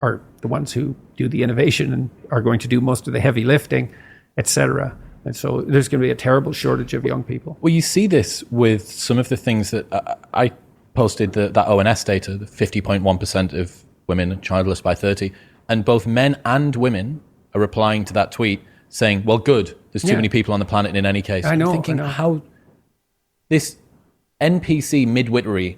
are the ones who do the innovation and are going to do most of the heavy lifting, etc. And so there's going to be a terrible shortage of young people. Well, you see this with some of the things that I posted, that ONS data, the 50.1% of women are childless by 30, and both men and women are replying to that tweet saying, well, good, there's too many people on the planet in any case. I'm thinking how this NPC midwittery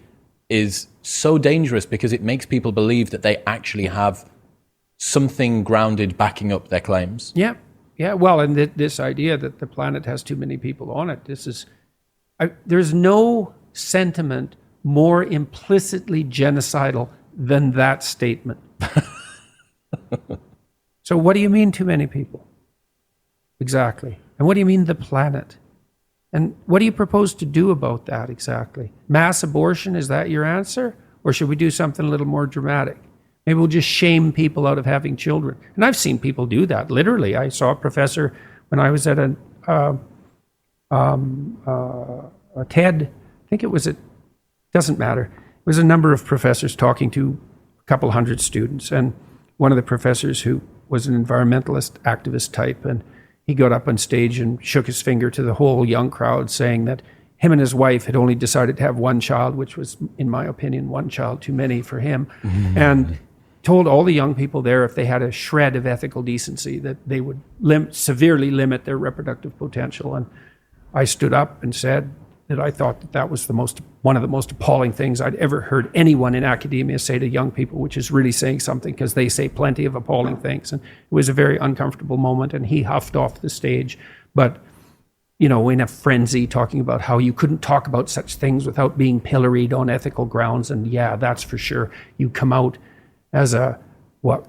is so dangerous, because it makes people believe that they actually have something grounded backing up their claims. Yeah. Well, and this idea that the planet has too many people on it, there's no sentiment more implicitly genocidal than that statement. So what do you mean too many people? Exactly. And what do you mean the planet? And what do you propose to do about that exactly? Mass abortion, is that your answer? Or should we do something a little more dramatic? Maybe we'll just shame people out of having children. And I've seen people do that, literally. I saw a professor when I was at a TED, I think it was doesn't matter. It was a number of professors talking to a couple hundred students. And one of the professors, who was an environmentalist activist type, and he got up on stage and shook his finger to the whole young crowd, saying that him and his wife had only decided to have one child, which was, in my opinion, one child too many for him, and told all the young people there, if they had a shred of ethical decency, that they would severely limit their reproductive potential. And I stood up and said that I thought that was one of the most appalling things I'd ever heard anyone in academia say to young people, which is really saying something, because they say plenty of appalling things. And it was a very uncomfortable moment, and he huffed off the stage. But, in a frenzy, talking about how you couldn't talk about such things without being pilloried on ethical grounds. And yeah, that's for sure. You come out as a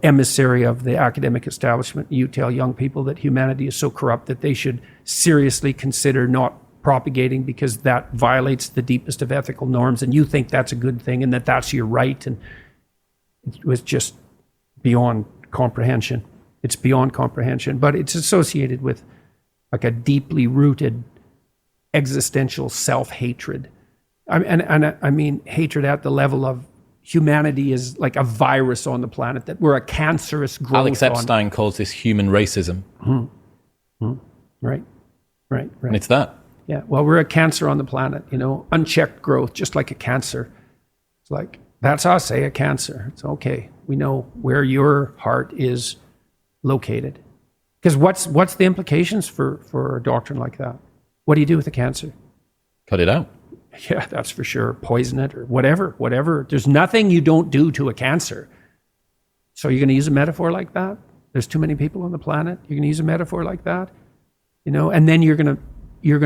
emissary of the academic establishment. You tell young people that humanity is so corrupt that they should seriously consider not propagating, because that violates the deepest of ethical norms, and you think that's a good thing and that that's your right. And it was just beyond comprehension. It's beyond comprehension, but it's associated with like a deeply rooted existential self-hatred. I mean hatred at the level of humanity is like a virus on the planet, that we're a cancerous growth. Alex Epstein calls this human racism. Right. And it's that. Yeah, well, we're a cancer on the planet, unchecked growth, just like a cancer. It's like, that's us, a cancer. It's okay. We know where your heart is located. Because what's the implications for a doctrine like that? What do you do with the cancer? Cut it out. Yeah, that's for sure. Poison it or whatever. There's nothing you don't do to a cancer. So you're going to use a metaphor like that? There's too many people on the planet. You're going to use a metaphor like that? And then you're going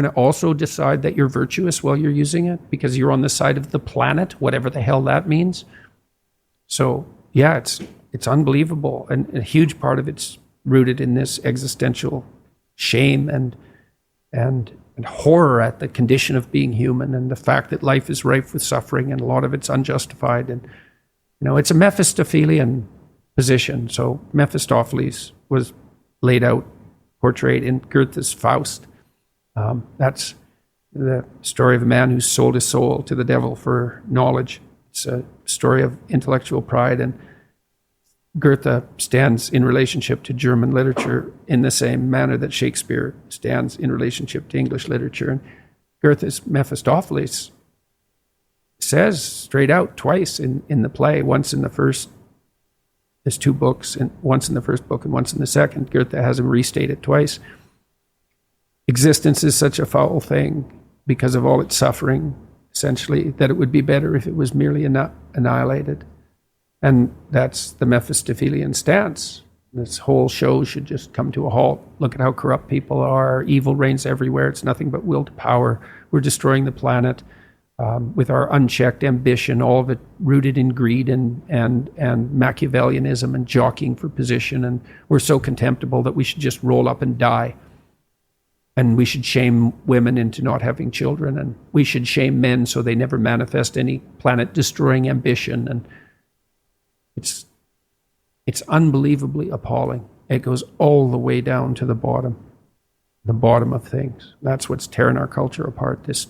to also decide that you're virtuous while you're using it, because you're on the side of the planet, whatever the hell that means. So yeah, it's unbelievable. And a huge part of it's rooted in this existential shame and horror at the condition of being human, and the fact that life is rife with suffering, and a lot of it's unjustified. And it's a Mephistophelian position. So Mephistopheles was portrayed in Goethe's Faust. That's the story of a man who sold his soul to the devil for knowledge. It's a story of intellectual pride, and Goethe stands in relationship to German literature in the same manner that Shakespeare stands in relationship to English literature. And Goethe's Mephistopheles says straight out twice in the play, once in the first, there's two books, and once in the first book and once in the second. Goethe has him restate it twice. Existence is such a foul thing because of all its suffering, essentially, that it would be better if it was merely annihilated. And that's the Mephistophelian stance. This whole show should just come to a halt. Look at how corrupt people are. Evil reigns everywhere. It's nothing but will to power. We're destroying the planet with our unchecked ambition, all of it rooted in greed and Machiavellianism and jockeying for position. And we're so contemptible that we should just roll up and die. And we should shame women into not having children. And we should shame men so they never manifest any planet-destroying ambition. And it's unbelievably appalling. It goes all the way down to the bottom of things. That's what's tearing our culture apart, this